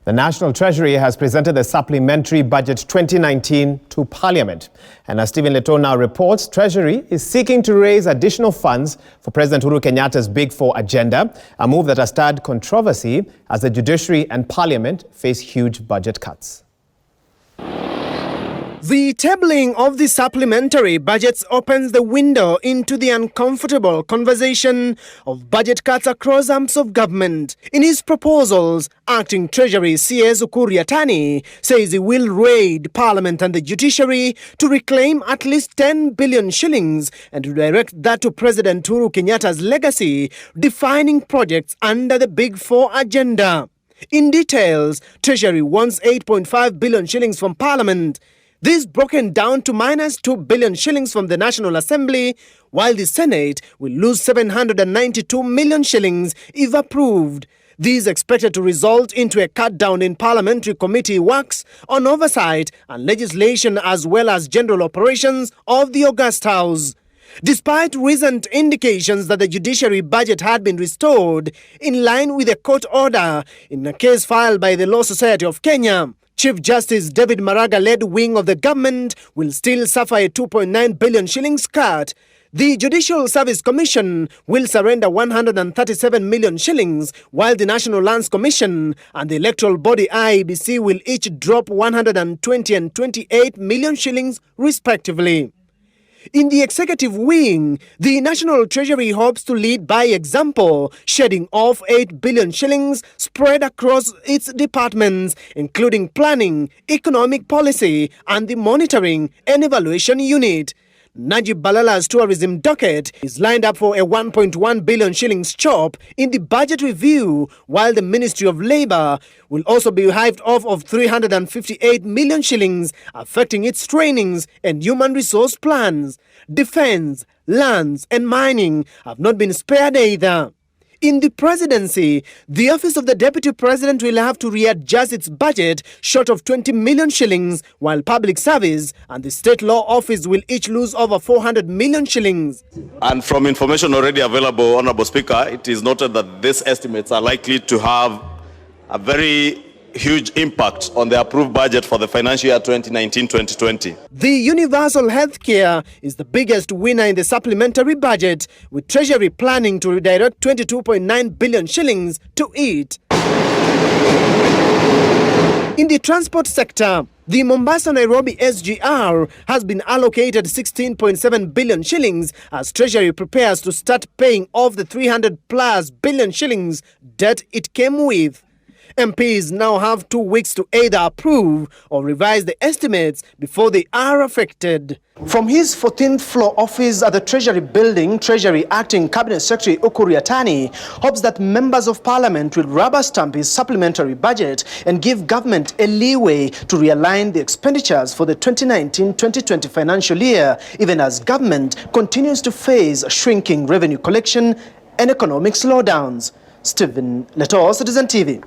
The National Treasury has presented the Supplementary Budget 2019 to Parliament. And as Stephen Letoo now reports, Treasury is seeking to raise additional funds for President Uhuru Kenyatta's Big Four agenda, a move that has stirred controversy as the Judiciary and Parliament face huge budget cuts. The tabling of the supplementary budgets opens the window into the uncomfortable conversation of budget cuts across arms of government. In his proposals, Acting Treasury CS Uhuru Kenyatta says he will raid Parliament and the Judiciary to reclaim at least 10 billion shillings and to direct that to President Uhuru Kenyatta's legacy, defining projects under the Big Four agenda. In details, Treasury wants 8.5 billion shillings from Parliament. This broken down to minus 2 billion shillings from the National Assembly, while the Senate will lose 792 million shillings if approved. These expected to result into a cut down in parliamentary committee works on oversight and legislation as well as general operations of the August House. Despite recent indications that the judiciary budget had been restored in line with a court order in a case filed by the Law Society of Kenya, Chief Justice David Maraga-led wing of the government will still suffer a 2.9 billion shillings cut. The Judicial Service Commission will surrender 137 million shillings, while the National Lands Commission and the electoral body IEBC will each drop 120 and 28 million shillings respectively. In the executive wing, the National Treasury hopes to lead by example, shedding off 8 billion shillings spread across its departments, including planning, economic policy, and the monitoring and evaluation unit. Najib Balala's tourism docket is lined up for a 1.1 billion shillings chop in the budget review, while the Ministry of Labour will also be hived off of 358 million shillings, affecting its trainings and human resource plans. Defence, lands and mining have not been spared either. In the presidency, the office of the Deputy President will have to readjust its budget short of 20 million shillings, while Public Service and the State Law Office will each lose over 400 million shillings. And from information already available, Honourable Speaker, it is noted that these estimates are likely to have a very huge impact on the approved budget for the financial year 2019-2020. The universal healthcare is the biggest winner in the supplementary budget, with Treasury planning to redirect 22.9 billion shillings to it. In the transport sector, the Mombasa-Nairobi SGR has been allocated 16.7 billion shillings as Treasury prepares to start paying off the 300+ billion shillings debt it came with. MPs now have 2 weeks to either approve or revise the estimates before they are affected. From his 14th floor office at the Treasury building, Treasury Acting Cabinet Secretary Uhuru Kenyatta hopes that members of Parliament will rubber stamp his supplementary budget and give government a leeway to realign the expenditures for the 2019-2020 financial year, even as government continues to face shrinking revenue collection and economic slowdowns. Stephen Letoo, Citizen TV.